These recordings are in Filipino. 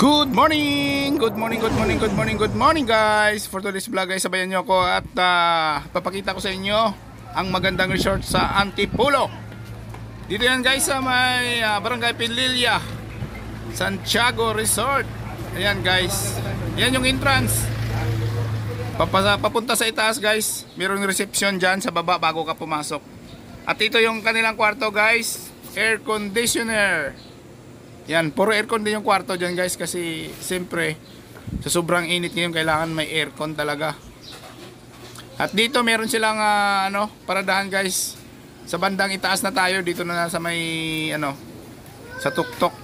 Good morning! Good morning, good morning, good morning, good morning guys! For today's vlog guys, sabayan nyo ako at papakita ko sa inyo ang magandang resort sa Antipolo. Dito yan guys sa may Barangay Pililla, Santiago Resort. Ayan guys, yan yung entrance. Papunta sa itaas guys, mayroong reception dyan sa baba bago ka pumasok. At ito yung kanilang kwarto guys, air conditioner. Yan, puro aircon din yung kwarto dyan guys kasi siyempre sa sobrang init ngayon kailangan may aircon talaga. At dito meron silang paradahan guys. Sa bandang itaas na tayo, dito na sa may sa tuktok.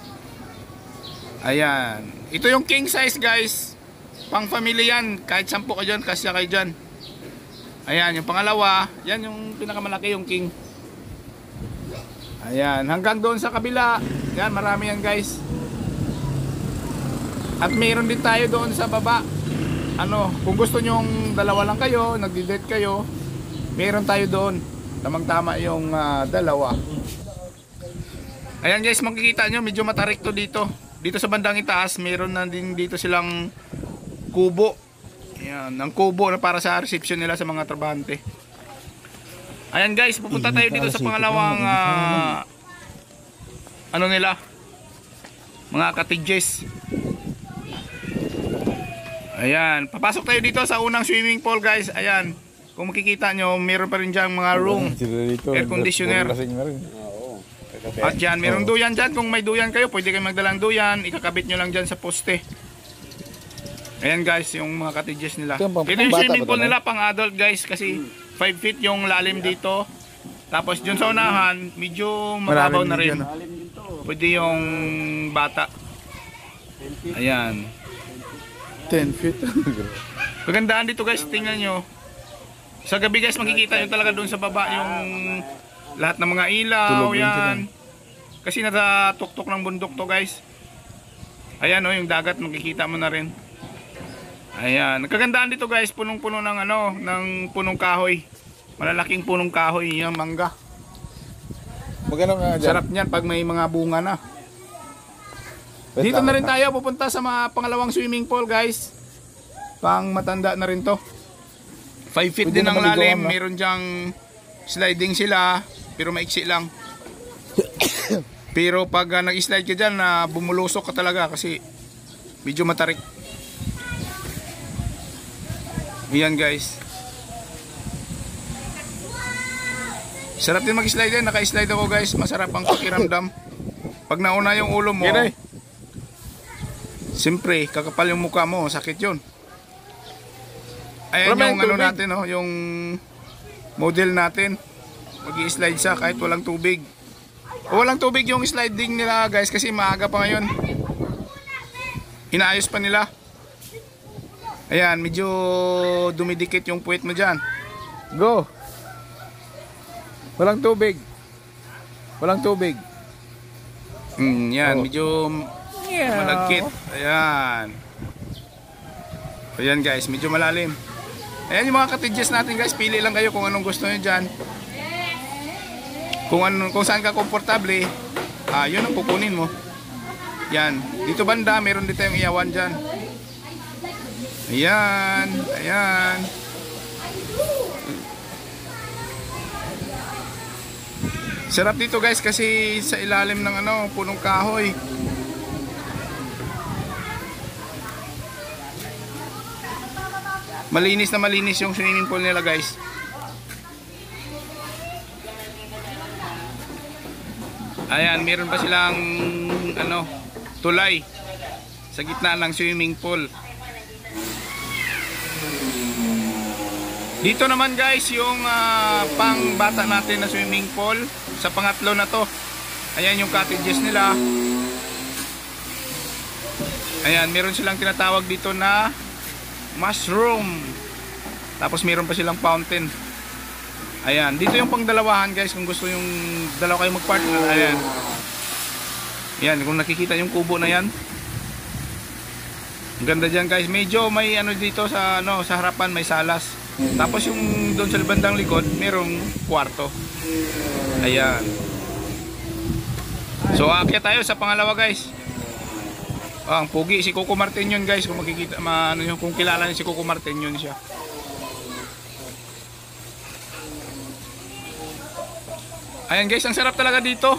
Ayan. Ito yung king size guys. Pang family yan, kahit 10 ka dyan, kasya kayo dyan. Ayan, yung pangalawa, yan yung pinakamalaki yung king. Ayan, hanggang doon sa kabila. Yan, marami yan guys. At mayroon din tayo doon sa baba. Kung gusto nyong dalawa lang kayo, nagdi-date kayo, mayroon tayo doon. Tamang-tama yung dalawa. Ayan guys, makikita nyo, medyo matarik to dito. Dito sa bandang itaas, mayroon na din dito silang kubo. Ayan, ang kubo na para sa reception nila sa mga trabahante. Ayan guys, pupunta tayo dito sa pangalawang nila, mga cottages. Ayan, papasok tayo dito sa unang swimming pool guys. Ayan, kung makikita nyo, meron pa rin dyan mga room, air conditioner. At dyan, meron duyan dyan. Kung may duyan kayo, pwede kayo magdalang duyan, ikakabit nyo lang dyan sa poste. Ayan guys, yung mga cottages nila. Ito yung swimming pool nila pang adult guys, kasi 5 feet yung lalim dito. Tapos dun sa unahan, medyo mababaw na rin. Pwede yung bata. Ayan. 10 feet. Kagandaan dito guys, tingnan nyo. Sa gabi guys, makikita nyo talaga dun sa baba yung lahat ng mga ilaw. Yan. Kasi nasa tuktok ng bundok to guys. Ayan yung dagat, makikita mo na rin. Ayan, kagandaan dito guys, punong-puno ng ng punong kahoy. Malalaking punong kahoy, yung mangga. Magano nga dyan? Sarap niyan pag may mga bunga na. Dito na rin tayo pupunta sa mga pangalawang swimming pool guys. Pang matanda na rin to. 5 feet din ang lalim, meron diyang sliding sila, pero maiksi lang. Pero pag nag-slide ka dyan, bumulusok ka talaga kasi medyo matarik. Ayan guys. Sarap din mag-slide din. Naka-slide ako guys. Masarap ang pakiramdam. Pag nauna yung ulo mo, siyempre kakapal yung mukha mo. Sakit yun. Ayan yung natin, yung model natin. Mag-i-slide siya kahit walang tubig. Walang tubig yung sliding nila guys kasi maaga pa ngayon. Inaayos pa nila. Ayan, medyo dumidikit yung puwet mo dyan. Go! Walang tubig. Walang tubig. Yan, medyo malagkit. Ayan. Ayan guys, medyo malalim. Ayan yung mga cottages natin guys. Pili lang kayo kung anong gusto nyo dyan. Kung saan ka komportable, yun ang pupunin mo. Yan. Dito banda, meron din tayong iyawan dyan. Ayan, ayan. Sarap dito guys kasi sa ilalim ng punong kahoy. Malinis na malinis yung swimming pool nila guys. Ayan, meron pa silang tulay sa gitna ng swimming pool. Dito naman guys yung pang bata natin na swimming pool. Sa pangatlo na to. Ayan yung cottages nila. Ayan, meron silang tinatawag dito na mushroom. Tapos meron pa silang fountain. Ayan, dito yung pang dalawahan guys. Kung gusto yung dalawa kayo mag-partner. Ayan. Ayan, kung nakikita yung kubo na yan. Ang ganda dyan guys. Medyo may dito sa sa harapan may salas. Tapos yung doon sa bandang likod, merong kwarto. Ayan. So aakyat tayo sa pangalawa guys. Ang pogi si Coco Martin yun guys, kung makikita ano yun, kung kilala niyo si Coco Martin yun siya. Ayan guys, ang sarap talaga dito.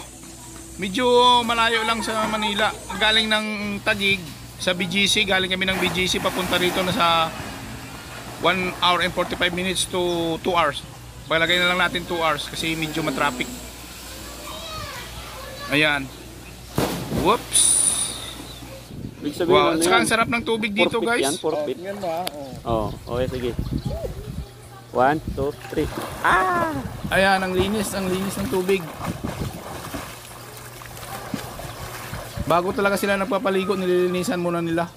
Medyo malayo lang sa Manila. Galing ng Taguig sa BGC, galing kami ng BGC papunta rito na sa 1 hour and 45 minutes to 2 hours. Palagay na lang natin 2 hours kasi medyo matraffic. Ayan. Whoops. Wow, at saka ang sarap ng tubig dito guys. Yan, 4 feet. Tingnan mo ha. Oh, okay, sige. 1, 2, 3. Ah! Ayan, ang linis ng tubig. Bago talaga sila nagpapaligo, nililinisan muna nila.